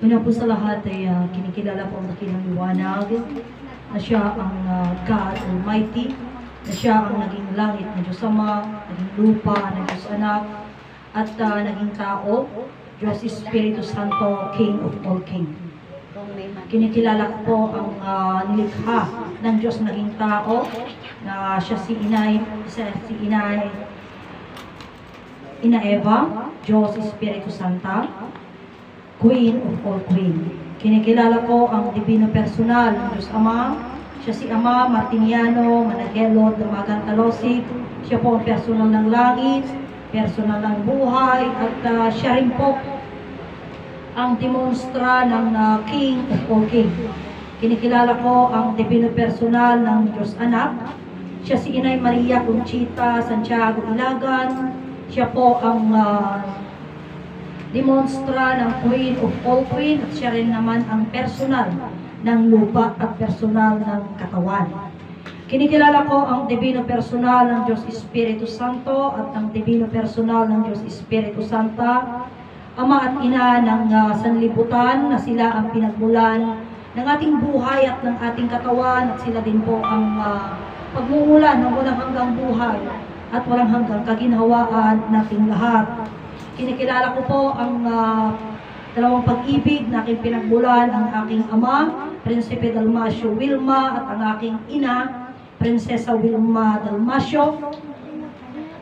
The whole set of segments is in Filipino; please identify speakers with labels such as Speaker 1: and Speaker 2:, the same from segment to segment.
Speaker 1: Una po sa lahat ay kinikilala po ang dakilang liwanag na siya ang God Almighty, na siya ang naging langit na Diyos Ama, naging lupa na Diyos Anak, at naging tao, Diyos Espiritu Santo, King of all King. Kinikilala ko po ang nilikha ng Diyos naging tao, na siya si Ina Eva, Diyos Espiritu Santa, Queen of all Queen. Kinikilala ko ang divino personal ng Diyos Ama. Siya si Ama Martiniano Managelod Magantalosig. Siya po ang personal ng langit, personal ng buhay, at siya rin po ang demonstra ng King of all King. Kinikilala ko ang divino personal ng Diyos Anak. Siya si Inay Maria Conchita Santiago Ilagan. Siya po ang demonstra ng Queen of all Queen, at siya rin naman ang personal ng lupa at personal ng katawan. Kinikilala ko ang divino personal ng Diyos Espiritu Santo at ang divino personal ng Diyos Espiritu Santa, Ama at Ina ng sanlibutan, na sila ang pinagmulan ng ating buhay at ng ating katawan, at sila din po ang pagmumulan ng walang hanggang buhay at walang hanggang kaginhawaan nating lahat. Kinikilala ko po ang dalawang pag-ibig na aking pinagmulan, ang aking ama, Prinsipe Dalmasio Wilma, at ang aking ina, Prinsesa Wilma Dalmasio.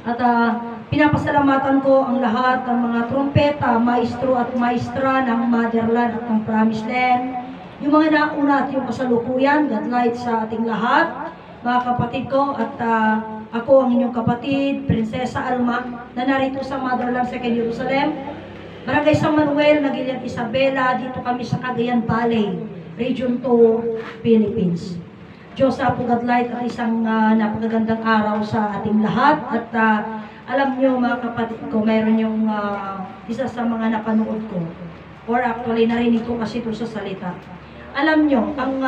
Speaker 1: At pinapasalamatan ko ang lahat ng mga trompeta, maestro at maestra ng Motherland at ng Promised Land, yung mga nauna at yung kasalukuyan. God light sa ating lahat, mga kapatid ko, at ako ang inyong kapatid, Prinsesa Alma, na narito sa Motherland, Second Jerusalem, Barangay San Manuel, Nagilian Isabela. Dito kami sa Cagayan Valley, Region 2, Philippines. Diyos sa Pugatlight at isang napakagandang araw sa ating lahat. At alam nyo mga kapatid ko, mayroon yung isa sa mga napanood ko, or actually narinig ko kasi ito sa salita. Alam nyo, ang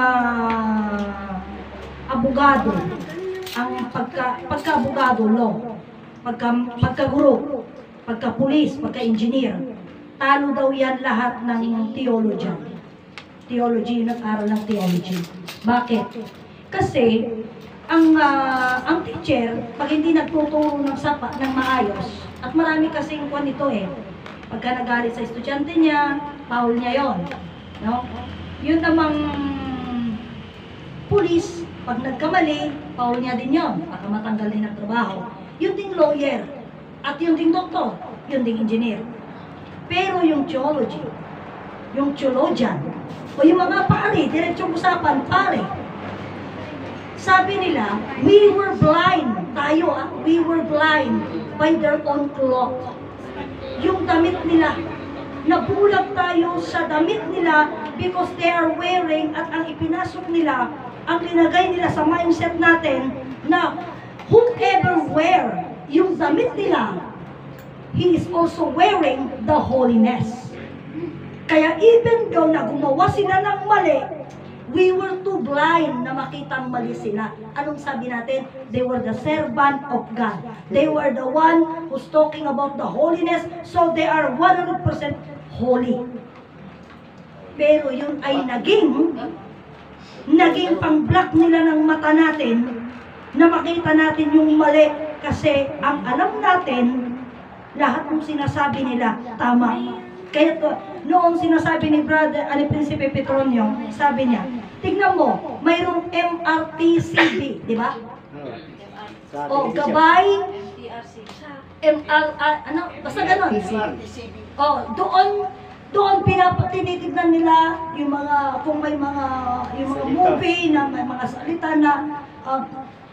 Speaker 1: abogado, ang pagka-abogado, law, pagka-guro, pagka-pulis, pagka-engineer, talo daw yan lahat ng theologian. Theology, nag-aral ng theology. Bakit? Kasi, ang teacher, pag hindi nagtuturo ng maayos, at marami kasing kwan ito pagka nagalit sa estudyante niya, foul niya yon, no? Yun namang pulis, pag nagkamali, foul niya din yun, baka matanggal din ang trabaho. Yun ding lawyer, at yun ding doktor, yun ding engineer. Pero yung theology, yung theologian, o yung mga pare, diretsong usapan, pare, sabi nila, we were blind, we were blind by their own cloth. Yung damit nila, nabulag tayo sa damit nila because they are wearing, at ang ipinasok nila, ang linagay nila sa mindset natin na whoever wear yung damit nila, he is also wearing the holiness. Kaya even though na gumawa sila ng mali, we were too blind na makitang mali sila. Anong sabi natin? They were the servant of God. They were the one who's talking about the holiness, so they are 100% holy. Pero yun ay naging pang-block nila ng mata natin, na makita natin yung mali, kasi ang alam natin, lahat ng sinasabi nila, tama. Kaya noong sinasabi ni Prinsipe Petronio, sabi niya, tignan mo, mayroong MRTCB, di ba? O, gabay, basta ganon. O, doon tinitignan nila yung mga, kung may yung mga movie na may mga salita na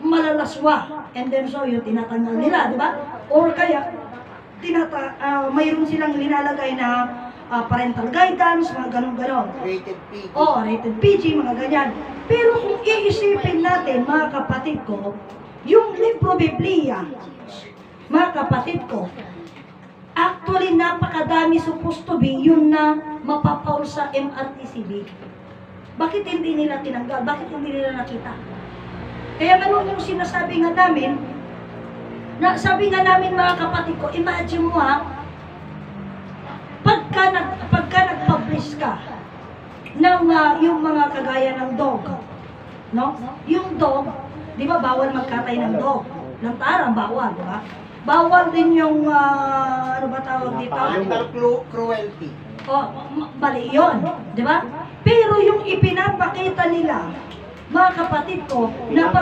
Speaker 1: malalaswa. And then so, yung tinatanggal nila, di ba? Or kaya, mayroon silang linalagay na parental guidance, mga ganon-ganon.
Speaker 2: Rated PG.
Speaker 1: Rated PG, mga ganyan. Pero kung iisipin natin, mga kapatid ko, yung libro Biblia, mga kapatid ko, actually napakadami supposed to be yun na mapapaul sa MRTCB. Bakit hindi nila tinanggal? Bakit hindi nila nakita? Kaya ano yung sinasabi nga namin, sabi nga namin mga kapatid ko, imagine mo pagka nag-publish ka, ng yung mga kagaya ng dog. No? Yung dog, di ba bawal magkatay ng dog? Ng tarang, bawal, di ba? Bawal din yung, ano ba tawag dito?
Speaker 2: Animal cruelty.
Speaker 1: O, mali yun, di ba? Pero yung ipinapakita nila, mga kapatid ko, na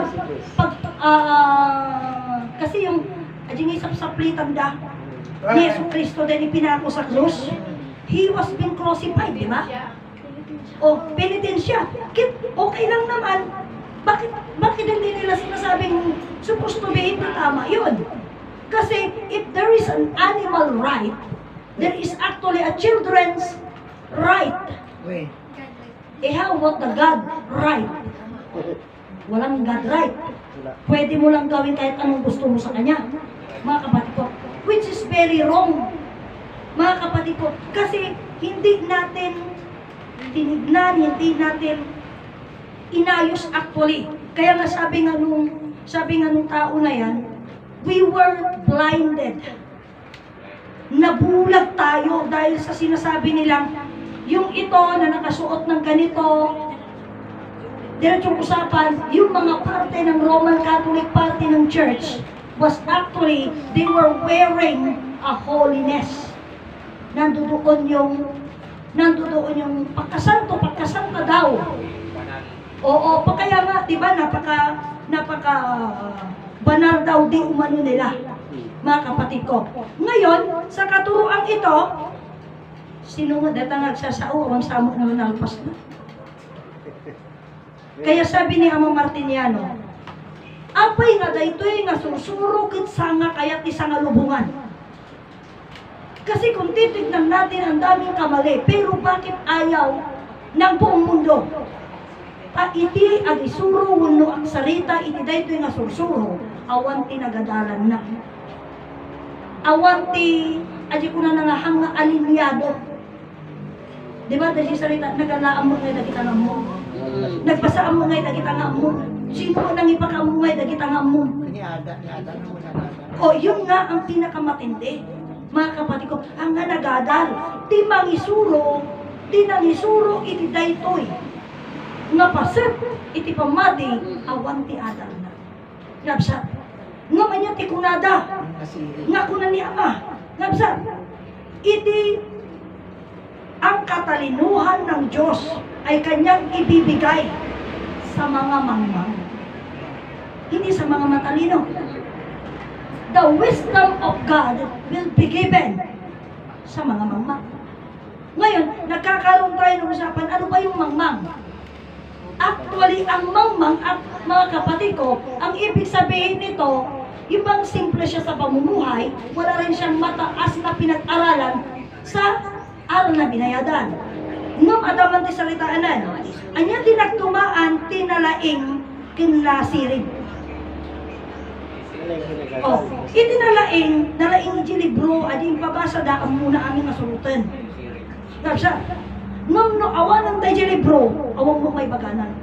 Speaker 1: kasi yung, ading isap sa plitanda, ni Yesu Cristo din ipinako sa krus, He was being crucified, di ba? O, penitensya. Okay lang naman. Bakit hindi nila sinasabing supposed to be hindi tama? Yun. Kasi if there is an animal right, there is actually a children's right. How about the God right? Walang God right. Pwede mo lang gawin kahit anong gusto mo sa Kanya. Mga kapatid ko, which is very wrong. Mga kapatid ko, kasi hindi natin tinignan, hindi natin inayos actually. Kaya nga sabi nga nung tao na yan, we were blinded. Nabulag tayo dahil sa sinasabi nilang, yung ito na nakasuot ng ganito, diretsong usapan, yung mga parte ng Roman Catholic Party ng Church was actually, they were wearing a holiness. Nandoon yung pagkasanta daw. Oo, kaya nga, di ba, napaka banal daw di umano nila, mga kapatid ko. Ngayon, sa katuruan ito, sino nga data nagsasao, ang samok na nalpas na. Kaya sabi ni Amang Martiniano, apay nga daytoy nga susuro kit sanga kayat isa nga lubungan. Kasi kung titignan natin ang daming kamali, pero bakit ayaw ng buong mundo? Iti ag isuro wano ang sarita, iti daytoy nga susuro, awanti nagadalan na. Awanti, aji ko na nangahang nga alinyado. Diba, dahil sarita, nagalaan mo ngay dagita nga mo. Nagbasaan mo ngay dagita nga mo. Sino mo nang ipakamungay dagita nga mo? O, yun nga ang pinakamatindi. Mga kapatid ko, ang nga nagadal, di mangisuro, iti daytoy. Nga paset, iti pamadi, awan ti adal na. Ngabsat, nga manya ti kunada, nga kunan ni Ama. Ngabsat, iti ang katalinuhan ng Diyos ay kanyang ibibigay sa mga mangmang. Hindi sa mga matalino. The wisdom of God will be given sa mga mangmang. Ngayon, nagkakaroon tayo ng usapan, ano ba yung mangmang? Actually, ang mangmang, mga kapatid ko, ang ibig sabihin nito, yung bang simple siya sa pamumuhay, wala rin siyang mataas na pinag-aralan sa aral na binayadan. Ngam adaman ti saritaanan, anya tinagtumaan, tinalaing, kinlasirig. Oh, itinalaing, nalaing iti libro, ading pabasa daan muna aming nasurutan. Napsa, ngam no awan ng tayo libro, awang mo may baganan.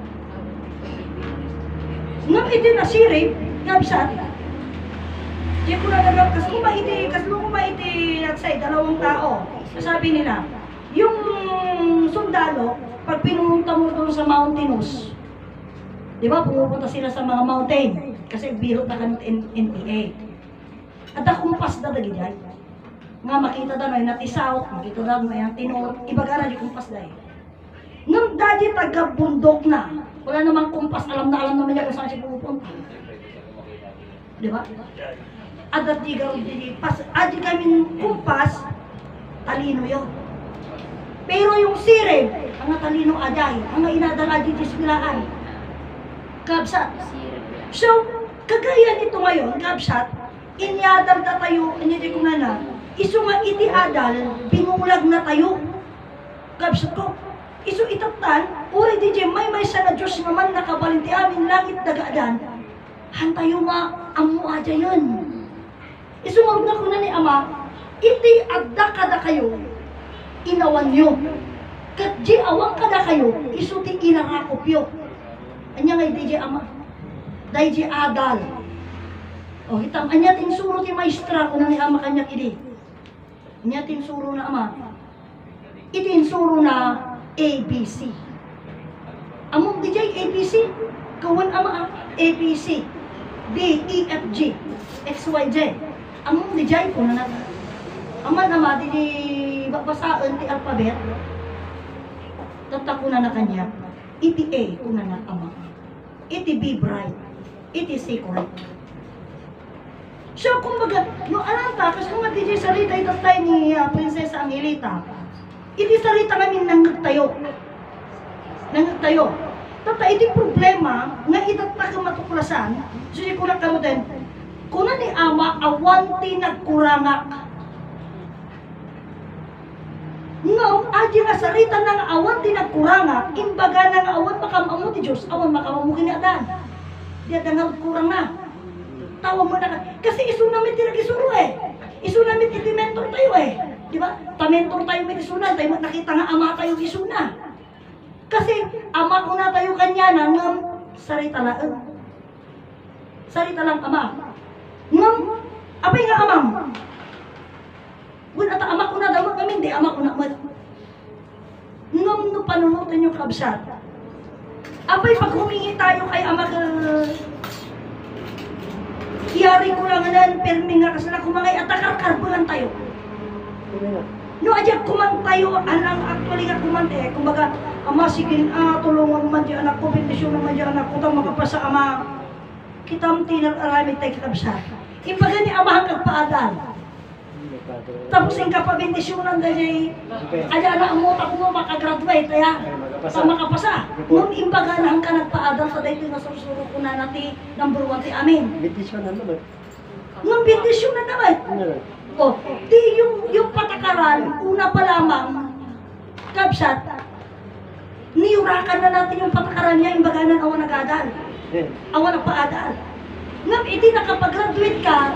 Speaker 1: Ngam itinasirib, napsa, di ko na nagam, kaslo ba iti nagsay, dalawang tao. Sabi nila, yung sundalo, pag pinunta mo doon sa mountainous, di ba, pumupunta sila sa mga mountain, kasi biro na kanot NPA. At kumpas na dagi dyan. Nga makita daw na yung natisaw, makita daw na yung tinor, ibaga na yung kumpas dahil. Nung dadi taga-bundok na, wala namang kumpas, alam naman niya kung saan siya pupunta. Di ba? At dati kami kumpas, talino yun. Pero yung sirib, ang talino aday, ang inadala di disbilaan. Kabsat. So, kagaya nito ngayon, kabsat, inyadal na tayo, hindi ko na, iso nga iti adal, bingulag na tayo. Kabsat ko, iso itatan, uri di may sana Diyos naman nakabalinti amin langit dagaadan, hantayo nga, amu aja yun. Iso nga ko na ni Ama, iti adda kada kayo, inawan nyo. Kat di awang kada kayo, iso ti inangakopyo. Anya nga di Ama, dahi di adal. O hitang, anya tinsuro ti maestra ko na ni Ama kanya kidi. Anya tinsuro na Ama, itinsuro na ABC. Among DJ ABC, kawan ama ABC, D, E, F, G, X, Y, Z. Among DJ ko na natin. Aman ama, di babasaan ti alphabet. Tatak ko na kanya. Iti A, ko na ama. Iti B, bright. Iti C, correct. So, kumbaga, yung alanta, kasi kung DJ salita, itatay ni Prinsesa Angelita, iti salita namin nangagtayo. Nangagtayo. Tata, iti problema, nga itatak ka matuklasan, so di ko na kamo din, kuna ni ama, awanti nagkurangak. Ngaw, adi nga salita ng awanti nagkurangak, imbaga ng awan makamamu ti Diyos, awan makamamu kiniatan. Di at nga kurang na. Tawa mo na kasi isu namin tinagisuro eh. Isu namin mentor tayo eh. Di ba? Ta-mentor tayo may isuna, tayo nakita nga ama tayo isuna. Kasi ama ko na tayo kanya na ngam sarita lang. Sarita lang ama. Ngam, apay nga amam. Wala ata ama ko na daw kami, di ama ko na mat. Ngam no panunutan yung kabsat. Apay pag humingi tayo kay ama ka iyari ko lang nan, permi nga kasi na kumangay at akarkarbulan tayo. No, adya kumantayo, anang actually nga kumante, kumbaga, ama, sige, tulungan man dyan anak ko, bendisyon naman dyan anak ko, tang makapasa ama, kitam tinag-aramit tayo kakabsa. Ipaga ni ama hanggang paadal. Tapos yung kapabendisyonan dahil, adya anak mo, tako mo makagraduate, kaya, sa makapasa. Nung imbaga na hanggang nagpaadal sa dahil na susuro ko na natin, number 1 ti amin.
Speaker 3: Bendisyon na naman.
Speaker 1: Nung bendisyon na naman. O, di yung patakaran, una pa lamang, kabsat, niyurakan na natin yung patakaran niya, imbaga na awan nag-adal. Awan nagpaadal. Ngam, iti nakapag-graduate ka,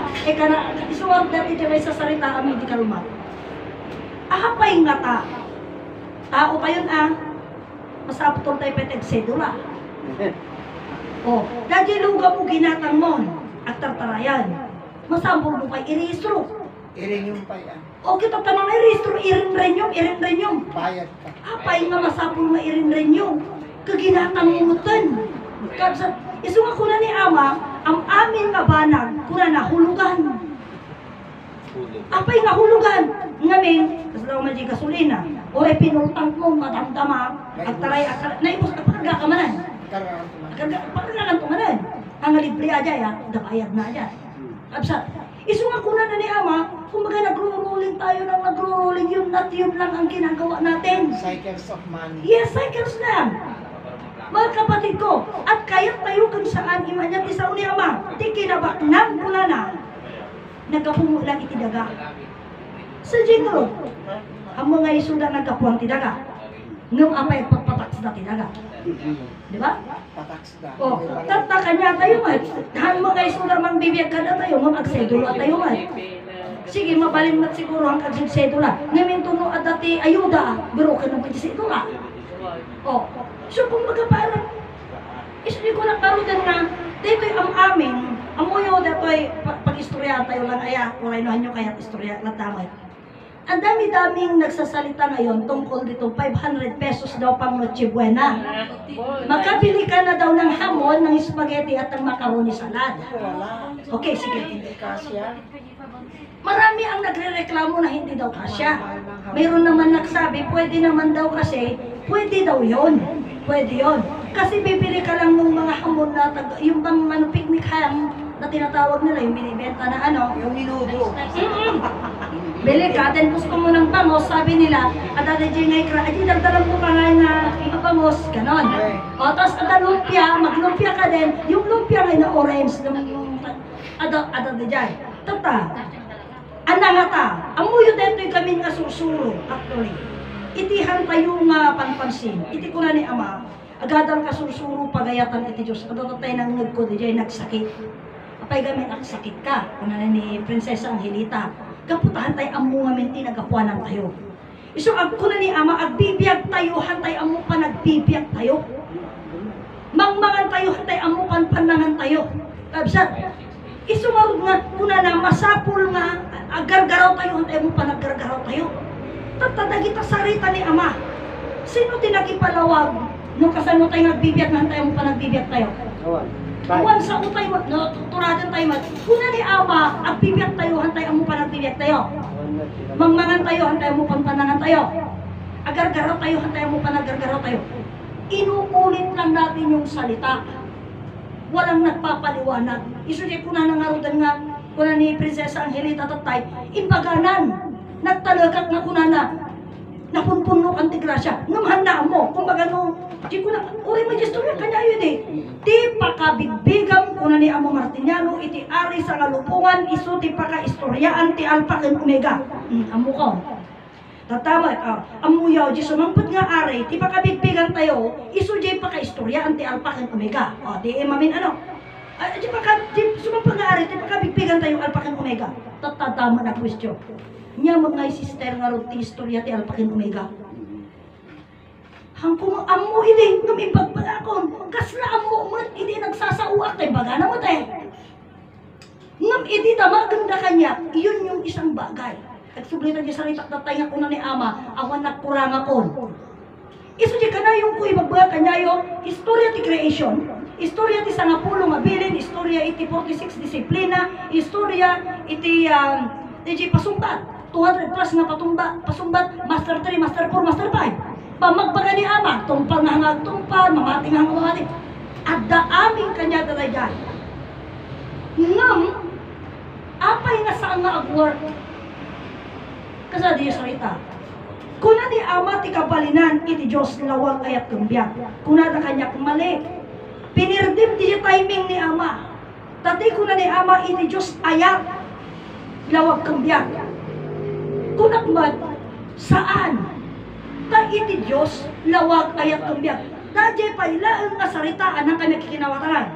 Speaker 1: isuwag dati dyan sa sarita kami, di ka lumat. Ahapay nga ta. Tao pa yun masapotong tayo peteg sedula. O, dati luga mo ginatang mon, at tartarayan. Masambol mo kay iristro.
Speaker 2: Iring yung pa yan.
Speaker 1: O kita tanang iristro, irin yung.
Speaker 2: Bayad ka.
Speaker 1: Apay nga masapol nga irin yung. Kaginatang mutan. Kasi, isunga ko na ni ama, ang amin nga banag, kuna na hulugan. Apay nga hulugan. Ngamin, kasi daw man di gasolina. O ay pinultang mo, madamdama, at taray, naibos ka pagkaga ka manan. Pagkaga ka manan. Ang libre aja ya, dabayad na aja. Absat. Isunga ko na ni ama, kumbaga nagro-rolling tayo ng nagro-rolling, yun at yun lang ang ginagawa natin.
Speaker 2: Cycles of money.
Speaker 1: Yes, cycles lang. Mga kapatid ko, at kaya tayo kung saan iman niya isa ni ama, di kinabaknang mula na, nagapungo lang itidaga. Sa jingro, ang mga isuda nagapuang tidaga, ngam apay pagpataks na tidaga. Di ba?
Speaker 2: Pataks na.
Speaker 1: O, tataka niya tayo man. Han mga isuda mang bibiyag ka na tayo, ngam agsedula tayo man. Sige, mabalin mat siguro ang agsedula. Ngamin tuno at dati ayuda, biro ka naman sa ito nga. O, so kung baga parang, isli ko na karutan na, dito'y ang amin, amuyo dato'y pag-istorya tayo lang aya, wala inuhan nyo kaya istorya na tamay. Ang dami-daming nagsasalita ngayon tungkol dito, 500 pesos daw pang Noche Buena. Makabili ka na daw ng hamon, ng spaghetti at ng macaroni salad.
Speaker 2: Wala.
Speaker 1: Okay, sige.
Speaker 2: Hindi kasya.
Speaker 1: Marami ang nagre-reklamo na hindi daw kasya. Mayroon naman nagsabi, pwede naman daw kasi, pwede daw yon. Pwede yon. Kasi bibili ka lang ng mga hamon na, yung bang picnic ham na tinatawag nila, yung binibenta na ano.
Speaker 2: Yung minudo.
Speaker 1: Bili ka, then gusto mo ng bangos, sabi nila, adada dyan ngay kra, adi dagdagan mo ka nga na bangos, ganon. O, tapos ada lumpia, maglumpia ka din, yung lumpia ngay na orange, adada dyan. Tata, ana nga ta, amuyo dito kami nga susuro, actually. Itihan tayo nga panpansin, iti ko na ni ama, agadal ka susuro pagayatan iti Diyos, adada tayo nang nagkod dyan, nagsakit. Apay gamin nagsakit ka, kuna na ni Prinsesa Angelita. Kaputahan tayo ang mga minti nagapuanan tayo. So, ako na ni ama, agbibiyag tayo, hantay ang mo pa nagbibiyag tayo. Mangmangan tayo, hantay ang mo panpanangan tayo. Absat, isumarod nga, kuna na masapul nga, agargaraw tayo, hantay mo pa naggargaraw tayo. Tatada kita sarita ni ama. Sino tinagipalawag? Nung kasano tayo nagbibiyag, tayo mo pa nagbibiyag tayo.
Speaker 3: Awan.
Speaker 1: Awan sa utay mo, no, turadan tayo mo. Kuna ni Ama, agbibiyag tayo, hantay mo pa nagbibiyag tayo. Mangmangan tayo, hantay mo pa panangan tayo. Agargaraw tayo, hantay mo pa nagargaraw tayo. Inuulit lang natin yung salita. Walang nagpapaliwanag. Isulit ko na nangarudan nga, kuna ni Prinsesa Angelita Tatay, impaganan, nagtalagat na kuna na, napunpuno ang tigrasya, namhanda mo, kumbaga no, di ko na, uri mo gesto niya, kanya yun eh. Di pakabigbigam kuna ni Amo Martiniano, iti ari sa kalupungan, iso ti paka-istoryaan, ti alpha and omega. Amo ko. Tatama, amuyaw, di sumampot nga ari, ti pakabigbigan tayo, iso di paka-istoryaan, ti alpha and omega. O, di mamin ano, di sumampot nga ari, ti pakabigbigan tayo, alpha and omega. Tatama na question. Nya mga sister nga ron ti istorya ti alpha and omega. Hangkong amo ini ngam ipagpalakon, kasla amo man ini nagsasauak kay bagana mo tay. Ngam idi tama ganda kanya, iyon yung isang bagay. Nagsublitan niya sa ritak datay nga kuna ni Ama, awan nagkurang akon. Isu di kana yung kuy magbaga kanya yo, istorya ti creation, istorya ti sangapulo nga bilin, istorya iti 46 disiplina, istorya iti iti pasumbat. 200 plus nga pasumbat, master 3, master 4, master 5. Pamagbaga ni Ama, tumpal nga nga tumpal, mamati nga nga mamati. At aming kanya dalayan. Ngam, apay nga saan nga agwar. Kasada yung salita. Kuna ni Ama ti kabalinan, iti Diyos lawag ayat kumbiyag. Kuna na kanya mali. Pinirdim di timing ni Ama. Tati kuna ni Ama, iti Diyos ayat lawag kumbiyag. Kunak man, saan? Ta iti Diyos, lawag ayat kumbiyag. Dadya pa ilaan nga saritaan ang kami kikinawatanan.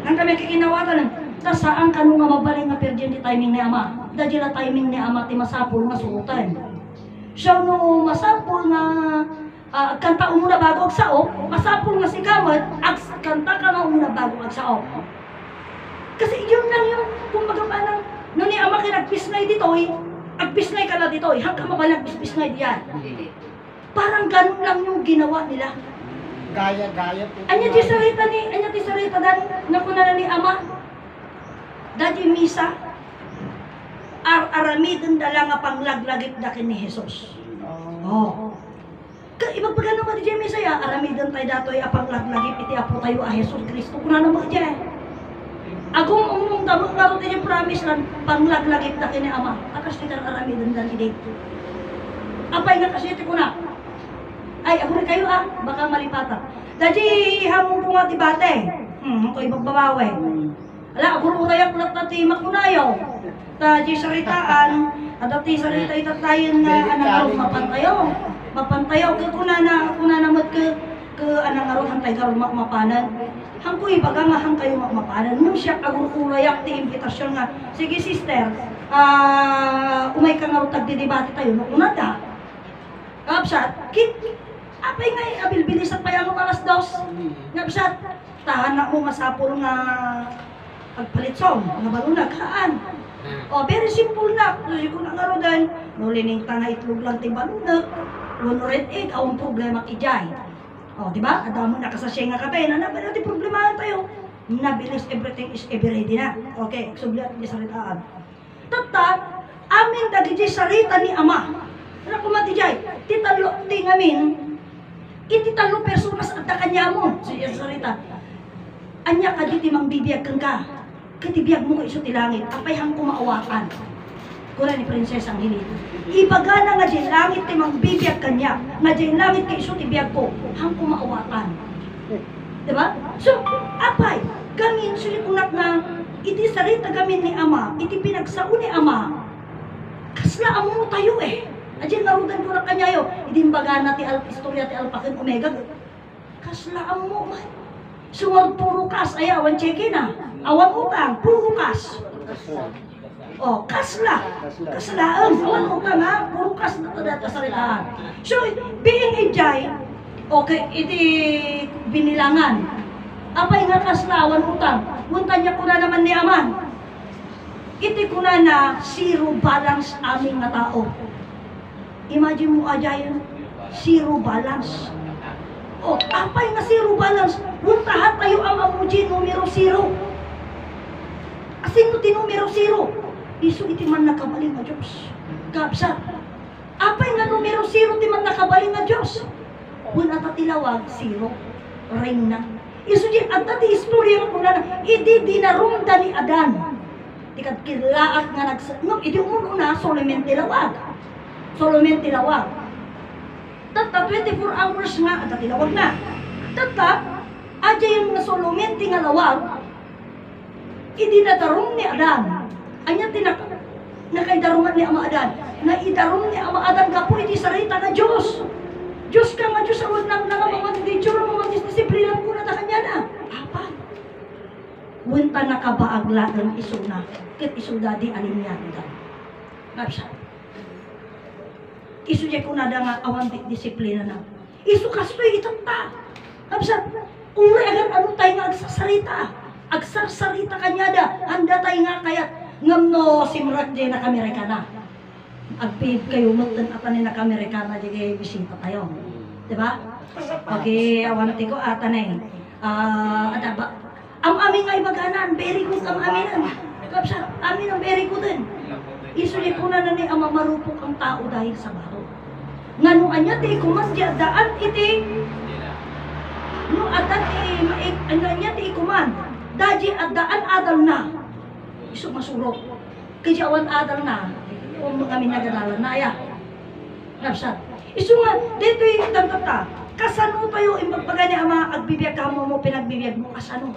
Speaker 1: Ang kami kikinawatanan. Ta saan kanu nga mabaling nga perdiyan di timing ni Ama. Dadya la timing ni Ama ti masapul nga suutan. Siya no masapul nga kanta umuna bago ag sao, masapul nga si Kamat, kanta ka nga umuna bago ag sao. Kasi yun lang yung, kumbaga parang, nung ni Ama kinagpisnay dito, agpisnay ka na dito, hanggang mabalang pisnay diyan. Parang ganun lang yung ginawa nila.
Speaker 2: Gaya-gaya po.
Speaker 1: Anya ti sarita dan nga kuna ni Ama. Dadi misa aramidon dala nga panglaglagit dakin ni Jesus. Oh. Ibang pagano mo di misa ya aramidon tayo datoy apanglaglagit iti apo tayo a Jesus Kristo kuna na mo diyan. Agum umong damo nga ron yung promise lang panglaglagit dakin ni Ama. Akas ti kan aramidon dan ide. Apay nga kasi ti kuna. Ay, ako na kayo baka malipatan. Dadi hamon po nga ti bate. Ako ibang babawe. Ala, ako urayak lang na ti makunayaw. Dadi saritaan, at ti sarita itatayin nga anang mapantayaw. Mapantayaw, kuna na mat anang araw hantay garo mapanan. Hangkoy baga nga hang kayo mapanan. Nung siya agurayak ti imbitasyon nga. Sige sister, umay ka nga tag didibati tayo. Una ta. Kapsat, apay nga abilbilis at payang alas dos. Kapsat, tahan na mo masapol nga pagpalitsong, nga balunag, haan. O, very simple na. Kasi kung nangarodan, nulining ta nga itlog lang ti balunag, luno red egg, awang problema kijay. O, diba? Adamo na kasasya nga kape, na natin problemahan tayo. Nabilis, everything is ever ready na. Okay, sublihat ni saritaan. Tata, amin dagi sarita ni Ama. Ano kumati jay? Titalo, tingamin, ititalo personas at kanya mo. Siya sarita. Anya ka diti mang bibiyag kang ka. Katibiyag mo ko iso ti langit. Apay hang kumaawakan. Kuna ni Prinsesa Angelita. Ibaga na nga dyan langit ti mang bibiyag kanya. Nga dyan langit ka iso ti biyag ko. Hang kumaawakan. Diba? So, apay, gamin sulikunat na iti sarita gamin ni Ama, iti pinagsao ni Ama. Kasla mo tayo eh. Adyan narudan ko na kanyayo. Idimbaga na ti istorya ti alpha and omega. Kaslaan mo man. Sungod puro kas. Ay, awan check-in na. Awan utang. Puro kas. O, kasla. Kaslaan. Awan utang ha. Puro kas na ito dito sa rilaan. So, being ijay, okay, iti binilangan. Apay nga kasla, awan utang. Muntanya ko na naman ni Aman. Iti ko na zero balance aming nga tao. Imagine mo ajayan, zero balance. O, apay nga zero balance. Puntahan tayo ang amuji numero 0. Asin mo ti numero 0. Isu iti man nakabaling nga Diyos. Kapsa. Apay nga numero 0 ti man nakabaling nga Diyos. Wala ta tilawag 0. Ring na. Isu di at ti istorya ko na idi dinarumda ni Adan. Tikat kilaak nga no, idi umuna Solomon tilawag. Solomon tilawag. Tata 24 hours nga at tilawag na. Tata aja yung nga Solomon tingalawag. Idi nadarong ni Adan. Anya nakaidarungan ni Ama Adan. Naidarong ni Ama Adan ka po iti sarita na Diyos. Diyos ka nga Diyos awad nang mga nature, mga disiplina ko na kanya na. Apa? Wenta nakabaagla ng isuna. Kat isuda di alinyan ka. Napsa. Isu di ko na da nga awan disiplina na. Isu kastoy itanta. Napsa. Uri agad ano tayo nga agsasarita. Agsasarita kanya da. Handa tayo nga kaya ngamno simrak di na Amerikana. Agpid kayo mutan at ni naka-Amerikana di kayo bisita tayo. Diba? Okay, awan natin ko ata na eh. Ada ba? Ang amin nga ibaganan, very good ang aminan. Kapsa, amin ang very good din. Isulit ko na ni ang mamarupok ang tao dahil sa baro. Nganuan niya, di kumadya, daan iti, no adan ano niya, di kuman, daji at daan adal na. Isu masurok. Kaya awan adal na. Kung kami nagadalan na aya. Napsat. Isu nga, dito yung tantata. Kasano tayo impagpagani ama agbibiyag ka mo pinagbibiyag mo kasano.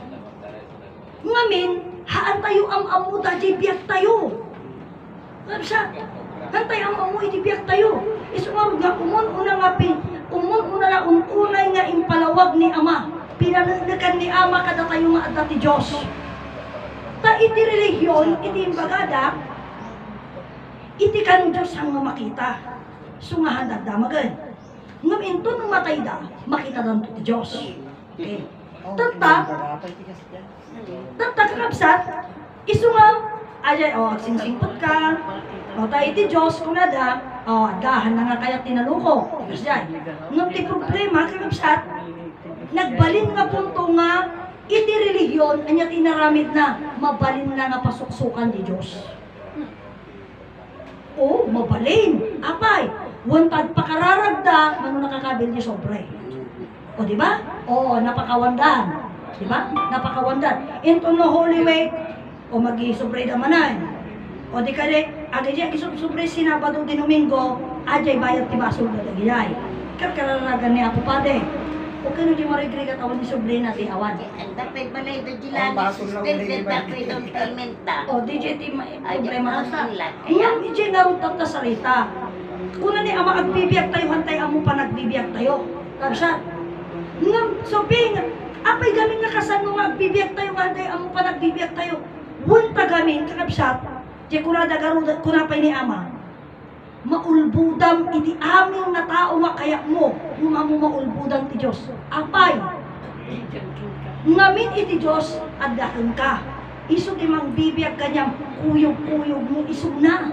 Speaker 1: Ngamin, haan tayo ang amu dati biyag tayo. Napsat. Hantay ang amu iti biyag tayo. Isu nga, umun-una nga umun-una na unay nga impalawag ni ama. Pinanagdakan ni ama kada tayo nga adati Diyos. Ta iti religion, iti imbagada, iti kan Diyos ang makita. Sungahan na damagan. Ngam ito nung matay da, makita lang iti Diyos. Okay. Tata kakabsat, isu nga, ajay, agsingsingpot ka, tayo iti Diyos, kung nada, agahan na nga kaya tinaluko. Ngam ti problema, kakabsat, nagbalin nga punto nga, iti religion, anya tinaramid na, mabalin na nga pasuksukan di Diyos. O, mabalin. Apay, wantad pakararagda, mano nakakabil ni sobre. O, di ba? O, napakawandan. Di ba? Napakawandan. Into no Holy Week, o magi-sobre damanan. O, di kali, agay sobre sinabado di Domingo, ajay bayad ti basol na dagiyay. Kararagan ni Apo Pade. O kano di marigri ka tawon ni sobre na ti awan.
Speaker 3: Dapat malay do jilan suspended na freedom payment ta.
Speaker 1: O, DJ ti problema sa. Ngam, DJ narutot na salita. Kuna ni ama agbibiyag tayo, hantay amo pa nagbibiyag tayo. Kapsa. Ngam, sobing, apay gamin nga kasano nga agbibiyag tayo, hantay amo pa nagbibiyag tayo. Wunta gamin, kakapsat, di kurada garuda, kunapay ni ama. Maulbudam iti aming na tao nga kaya mo, nga mo maulbudam ti Diyos. Apay. Ngamin iti Diyos, addakan ka. Isu di mang bibiyag kanyang kuyog-kuyog mo isu na.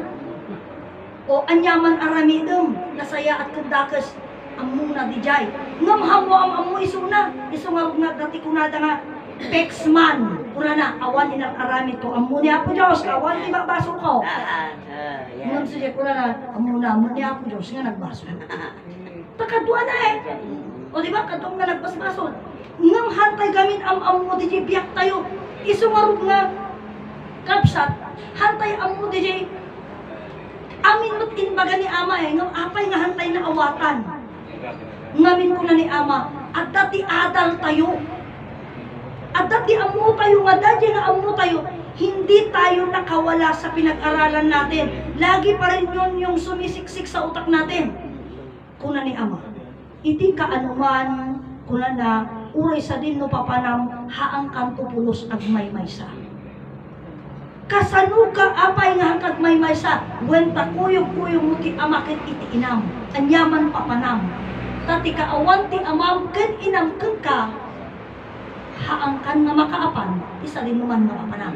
Speaker 1: O anyaman aramidem, nasaya at kandakas ang muna di jay. Ngam hamo ang amu isu na. Isu nga dati kunada nga, Pexman. Kuna na, awan inang aramid ko. Amu niya po Diyos, awan di babaso ko. Ngam siya kuna na, amu niya po Diyos nga nagbaso. Takadwa na eh. O di ba, katong nga nagbasbaso. Ngam hantay gamin ang amu di jay biyak tayo. Isu nga kapsat, hantay amu di jay amin matin baga ni ama eh, ngam apay nga hantay na awatan. Ngamin ko na ni ama, at dati adal tayo. At dati amu tayo, nga dati nga amu tayo, hindi tayo nakawala sa pinag-aralan natin. Lagi pa rin yun yung sumisiksik sa utak natin. Kuna ni ama, hindi ka anuman, kuna na, uray sa din no papanam, haang kanto pulos agmay maysa. Kasano ka apay nga hangkag may maysa, wenta kuyog-kuyog mo ti amakit iti inam, anyaman papanam. Tati ka awan ti amam ken inam ken ka, haang kan nga makaapan, isa din naman nga papanam.